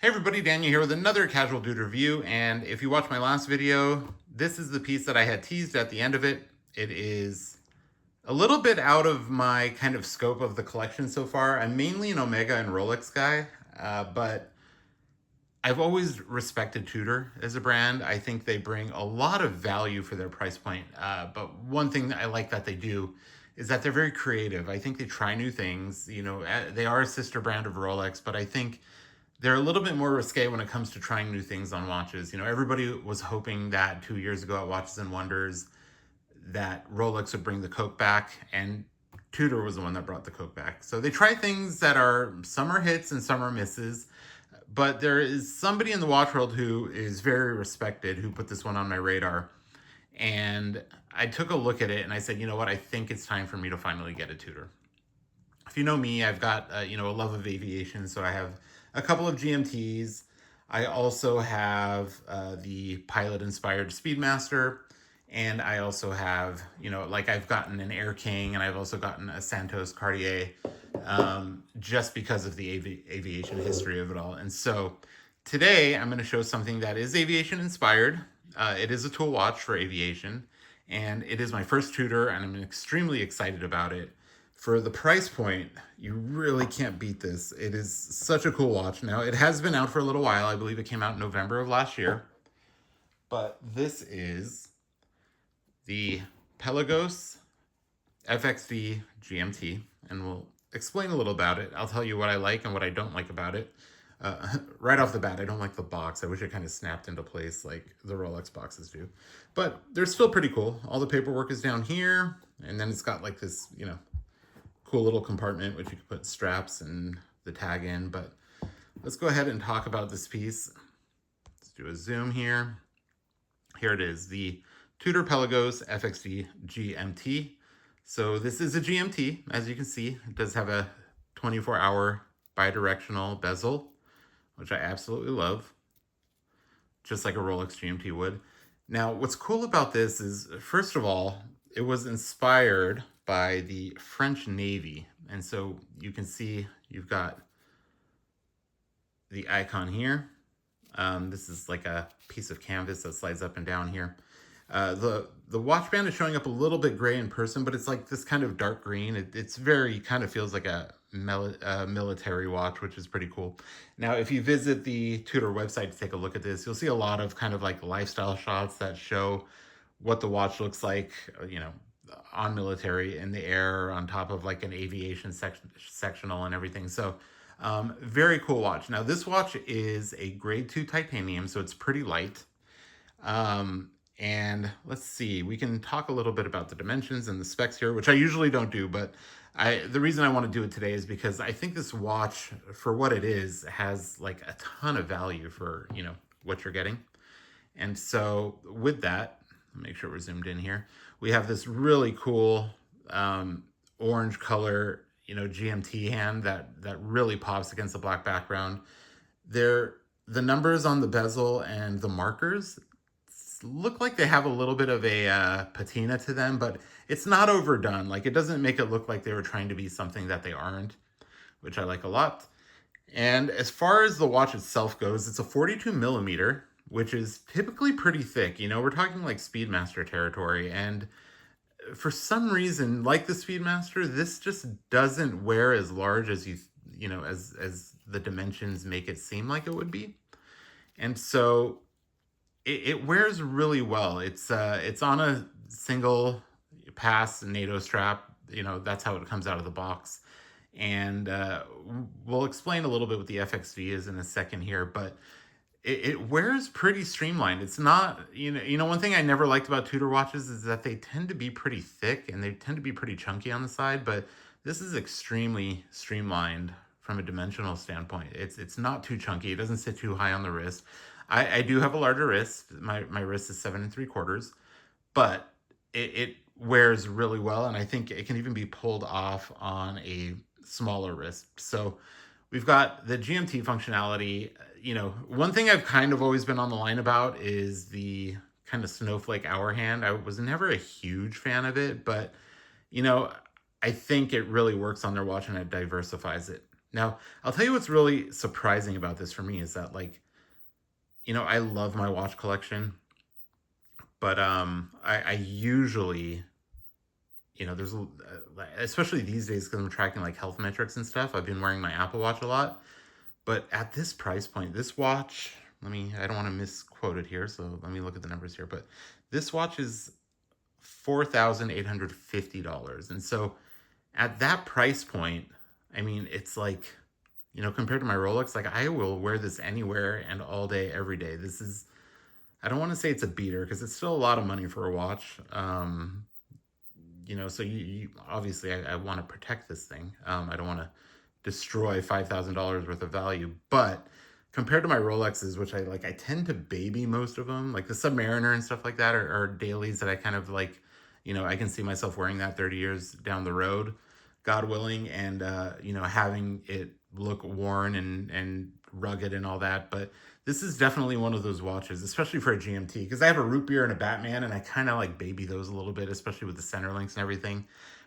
Hey everybody, Daniel here with another casual dude review, and if you watched my last video, this is the piece that I had teased at the end of it. It is a little bit out of my kind of scope of the collection so far. I'm mainly an Omega and Rolex guy, but I've always respected Tudor as a brand. I think they bring a lot of value for their price point, but one thing that I like that they do is that they're very creative. I think they try new things. They are a sister brand of Rolex, but I think they're a little bit more risque when it comes to trying new things on watches. Everybody was hoping that 2 years ago at Watches and Wonders that Rolex would bring the Coke back, and Tudor was the one that brought the Coke back. So they try things that are some are hits and some are misses. But there is somebody in the watch world who is very respected who put this one on my radar. And I took a look at it and I said, you know what, I think it's time for me to finally get a Tudor. If you know me, I've got a love of aviation, so I have a couple of GMTs. I also have the pilot-inspired Speedmaster, and I also have, I've gotten an Air King, and I've also gotten a Santos Cartier, just because of the aviation history of it all. And so today I'm going to show something that is aviation-inspired. It is a tool watch for aviation, and it is my first Tudor, and I'm extremely excited about it. For the price point, you really can't beat this. It is such a cool watch. Now, it has been out for a little while. I believe it came out in November of last year. But this is the Pelagos FXD GMT, and we'll explain a little about it. I'll tell you what I like and what I don't like about it. Right off the bat, I don't like the box. I wish it kind of snapped into place like the Rolex boxes do. But they're still pretty cool. All the paperwork is down here, and then it's got like this, cool little compartment which you can put straps and the tag in. But let's go ahead and talk about this piece. Let's do a zoom here. Here it is, the Tudor Pelagos FXD GMT. So this is a GMT, as you can see. It does have a 24-hour bi-directional bezel, which I absolutely love, just like a Rolex GMT would. Now, what's cool about this is, first of all, it was inspired by the French Navy. And so you can see you've got the icon here. This is like a piece of canvas that slides up and down here. The watch band is showing up a little bit gray in person, but it's like this kind of dark green. It's very kind of feels like a military watch, which is pretty cool. Now, if you visit the Tudor website to take a look at this, you'll see a lot of kind of like lifestyle shots that show what the watch looks like, on military in the air, on top of like an aviation sectional and everything. So very cool watch. Now, this watch is a grade 2 titanium, so it's pretty light. And let's see, we can talk a little bit about the dimensions and the specs here, which I usually don't do, but the reason I want to do it today is because I think this watch, for what it is, has like a ton of value for, what you're getting. And so with that, make sure we're zoomed in here, we have this really cool orange color, GMT hand that really pops against the black background. The numbers on the bezel and the markers look like they have a little bit of a patina to them, but it's not overdone. Like, it doesn't make it look like they were trying to be something that they aren't, which I like a lot. And as far as the watch itself goes, it's a 42 millimeter, which is typically pretty thick. We're talking like Speedmaster territory. And for some reason, like the Speedmaster, this just doesn't wear as large as as the dimensions make it seem like it would be. And so it wears really well. It's on a single pass NATO strap. That's how it comes out of the box. And we'll explain a little bit what the FXD is in a second here, but it wears pretty streamlined. It's not, one thing I never liked about Tudor watches is that they tend to be pretty thick and they tend to be pretty chunky on the side, but this is extremely streamlined from a dimensional standpoint. It's not too chunky. It doesn't sit too high on the wrist. I do have a larger wrist. My wrist is 7 3/4, but it wears really well, and I think it can even be pulled off on a smaller wrist. So we've got the GMT functionality. One thing I've kind of always been on the line about is the kind of snowflake hour hand. I was never a huge fan of it, but I think it really works on their watch and it diversifies it. Now, I'll tell you what's really surprising about this for me is that, like, I love my watch collection, but I usually, there's especially these days because I'm tracking like health metrics and stuff. I've been wearing my Apple Watch a lot, but at this price point, this watch, I don't want to misquote it here, so let me look at the numbers here, but this watch is $4,850. And so at that price point, it's like, compared to my Rolex, like I will wear this anywhere and all day, every day. This is, I don't want to say it's a beater because it's still a lot of money for a watch. So you obviously I want to protect this thing. I don't want to destroy $5,000 worth of value, but compared to my Rolexes, which I tend to baby most of them, like the Submariner and stuff like that are dailies that I kind of like, I can see myself wearing that 30 years down the road, God willing, and having it look worn and rugged and all that. But this is definitely one of those watches, especially for a GMT, because I have a root beer and a Batman, and I kind of like baby those a little bit, especially with the center links and everything.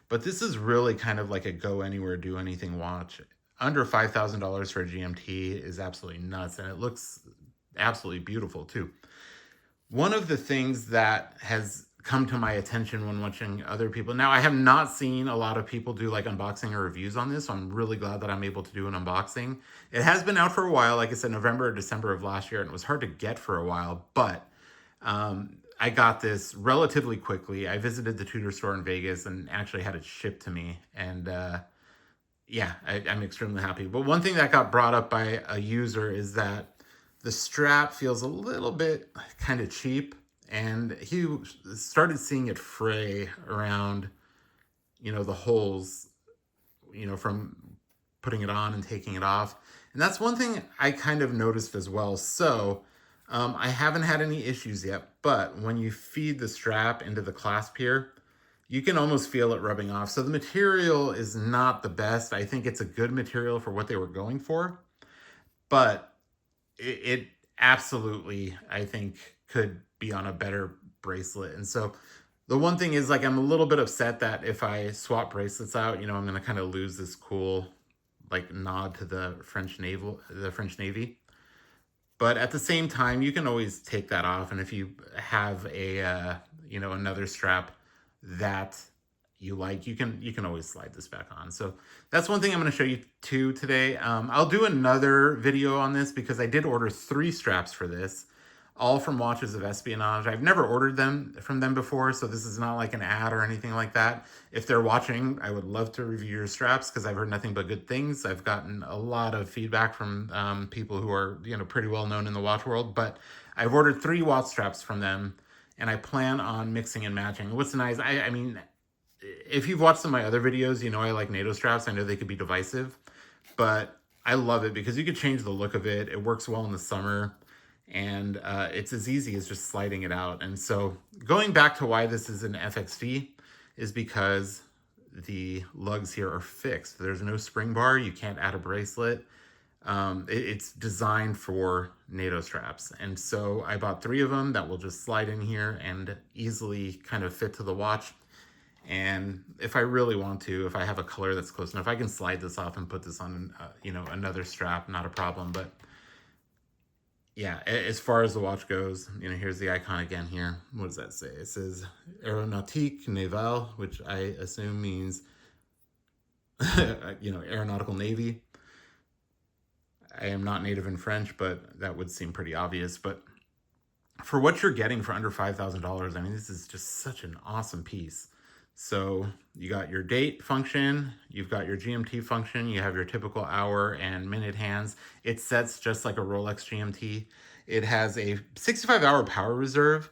But this is really kind of like a go anywhere, do anything watch. Under $5,000 for a GMT is absolutely nuts, and it looks absolutely beautiful too. One of the things that has come to my attention when watching other people, now I have not seen a lot of people do like unboxing or reviews on this, so I'm really glad that I'm able to do an unboxing. It has been out for a while, like I said, November or December of last year, and it was hard to get for a while, but I got this relatively quickly. I visited the Tudor store in Vegas and actually had it shipped to me, and yeah, I'm extremely happy. But one thing that got brought up by a user is that the strap feels a little bit kind of cheap, and he started seeing it fray around, the holes, from putting it on and taking it off. And that's one thing I kind of noticed as well. So I haven't had any issues yet, but when you feed the strap into the clasp here, you can almost feel it rubbing off. So the material is not the best. I think it's a good material for what they were going for, but it absolutely, I think, could be on a better bracelet. And so the one thing is, like, I'm a little bit upset that if I swap bracelets out, I'm going to kind of lose this cool, like, nod to the French Navy. But at the same time, you can always take that off. And if you have a, another strap that you like, you can always slide this back on. So that's one thing I'm going to show you too today. I'll do another video on this because I did order 3 straps for this, all from Watches of Espionage. I've never ordered them from them before, so this is not like an ad or anything like that. If they're watching, I would love to review your straps because I've heard nothing but good things. I've gotten a lot of feedback from people who are, pretty well known in the watch world, but I've ordered 3 watch straps from them, and I plan on mixing and matching. What's nice, I mean, if you've watched some of my other videos, I like NATO straps. I know they could be divisive, but I love it because you could change the look of it. It works well in the summer, and it's as easy as just sliding it out. And so going back to why this is an FXD is because the lugs here are fixed. There's no spring bar. You can't add a bracelet. It's designed for NATO straps. And so I bought 3 of them that will just slide in here and easily kind of fit to the watch. And if I really want to, if I have a color that's close enough, I can slide this off and put this on, another strap, not a problem. But yeah, as far as the watch goes, here's the icon again here. What does that say? It says Aéronautique Navale, which I assume means, aeronautical navy. I am not native in French, but that would seem pretty obvious. But for what you're getting for under $5,000, this is just such an awesome piece. So you got your date function, you've got your GMT function, you have your typical hour and minute hands. It sets just like a Rolex GMT. It has a 65-hour power reserve,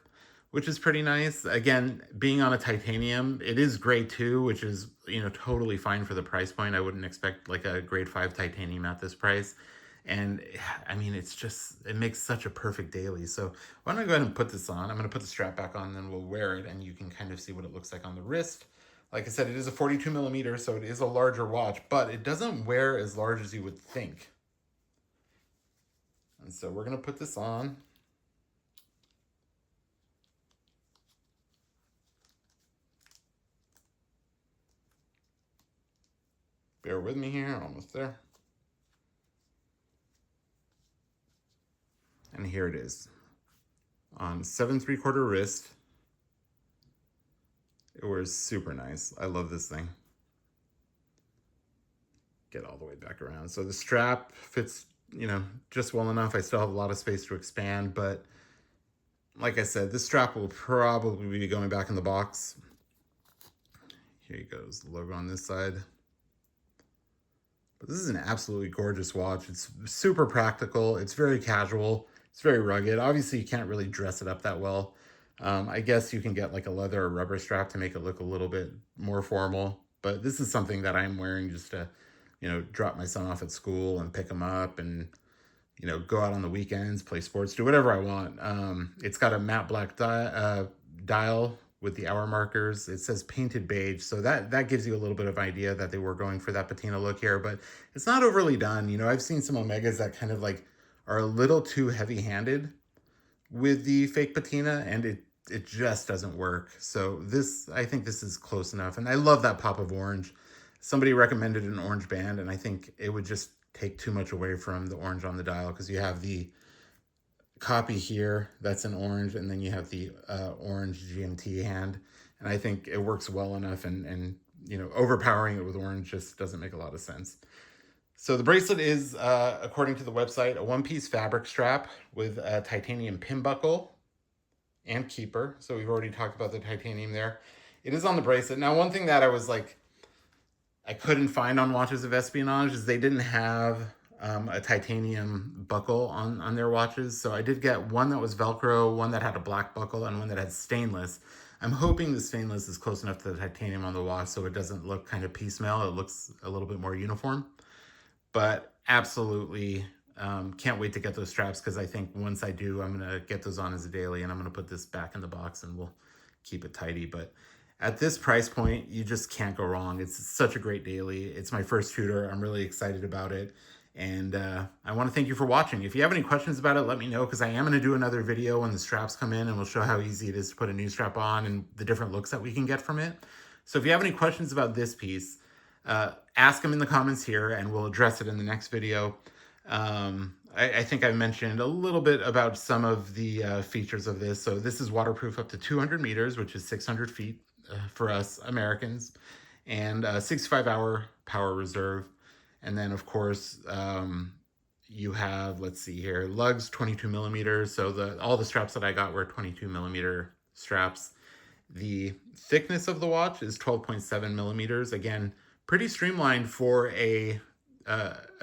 which is pretty nice. Again, being on a titanium, it is grade 2, which is, totally fine for the price point. I wouldn't expect like a grade 5 titanium at this price. And it makes such a perfect daily. So why don't I go ahead and put this on? I'm going to put the strap back on, and then we'll wear it, and you can kind of see what it looks like on the wrist. Like I said, it is a 42 millimeter, so it is a larger watch, but it doesn't wear as large as you would think. And so we're going to put this on. Bear with me here, almost there. And here it is on 7 3/4 wrist. It wears super nice. I love this thing. Get all the way back around. So the strap fits, just well enough. I still have a lot of space to expand, but like I said, this strap will probably be going back in the box. Here he goes, the logo on this side. But this is an absolutely gorgeous watch. It's super practical. It's very casual. It's very rugged. Obviously, you can't really dress it up that well. I guess you can get like a leather or rubber strap to make it look a little bit more formal. But this is something that I'm wearing just to, drop my son off at school and pick him up and, go out on the weekends, play sports, do whatever I want. It's got a matte black dial with the hour markers. It says painted beige, so that gives you a little bit of idea that they were going for that patina look here, but it's not overly done. I've seen some Omegas that kind of like are a little too heavy-handed with the fake patina, and it just doesn't work. So I think this is close enough, and I love that pop of orange. Somebody recommended an orange band, and I think it would just take too much away from the orange on the dial, because you have the copy here that's an orange, and then you have the orange GMT hand, and I think it works well enough, and overpowering it with orange just doesn't make a lot of sense. So the bracelet is, according to the website, a one-piece fabric strap with a titanium pin buckle and keeper. So we've already talked about the titanium there. It is on the bracelet. Now, one thing that I couldn't find on watches of espionage is they didn't have a titanium buckle on their watches. So I did get one that was Velcro, one that had a black buckle, and one that had stainless. I'm hoping the stainless is close enough to the titanium on the watch so it doesn't look kind of piecemeal. It looks a little bit more uniform. But absolutely can't wait to get those straps, because I think once I do, I'm going to get those on as a daily, and I'm going to put this back in the box and we'll keep it tidy. But at this price point, you just can't go wrong. It's such a great daily. It's my first Tudor. I'm really excited about it. And I want to thank you for watching. If you have any questions about it, let me know, because I am going to do another video when the straps come in, and we'll show how easy it is to put a new strap on and the different looks that we can get from it. So if you have any questions about this piece, ask them in the comments here, and we'll address it in the next video. I think I mentioned a little bit about some of the features of this. So this is waterproof up to 200 meters, which is 600 feet for us Americans, and 65-hour power reserve. And then, of course, you have, let's see here, lugs 22 millimeters. So all the straps that I got were 22 millimeter straps. The thickness of the watch is 12.7 millimeters. Again, pretty streamlined for a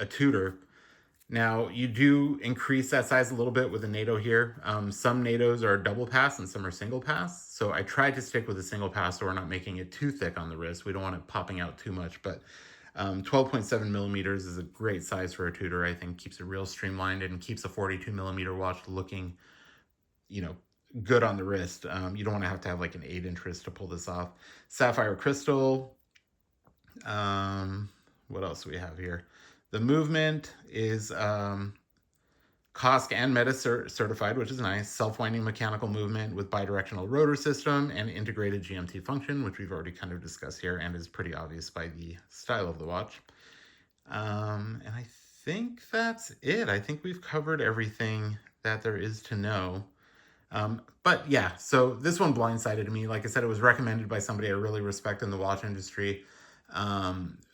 Tudor. Now, you do increase that size a little bit with a NATO here. Some NATOs are double pass and some are single pass. So I tried to stick with a single pass so we're not making it too thick on the wrist. We don't want it popping out too much, but 12.7 millimeters is a great size for a Tudor. I think keeps it real streamlined and keeps a 42 millimeter watch looking, good on the wrist. You don't want to have like an 8-inch wrist to pull this off. Sapphire crystal. What else do we have here? The movement is COSC and META certified, which is nice. Self-winding mechanical movement with bidirectional rotor system and integrated GMT function, which we've already kind of discussed here and is pretty obvious by the style of the watch. And I think that's it. I think we've covered everything that there is to know. But yeah, so this one blindsided me. Like I said, it was recommended by somebody I really respect in the watch industry,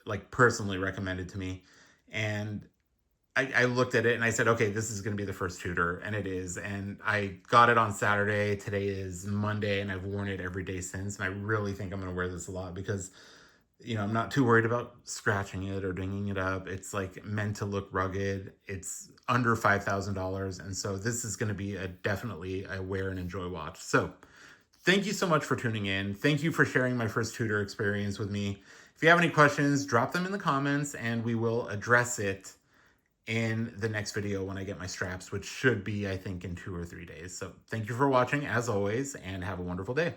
like personally recommended to me. And I looked at it and I said, okay, this is going to be the first Tudor, and it is. And I got it on Saturday. Today is Monday, and I've worn it every day since. And I really think I'm going to wear this a lot because, I'm not too worried about scratching it or dinging it up. It's like meant to look rugged. It's under $5,000. And so this is going to be definitely a wear and enjoy watch. So thank you so much for tuning in. Thank you for sharing my first Tudor experience with me. If you have any questions, drop them in the comments and we will address it in the next video when I get my straps, which should be, I think, in 2 or 3 days. So thank you for watching as always, and have a wonderful day.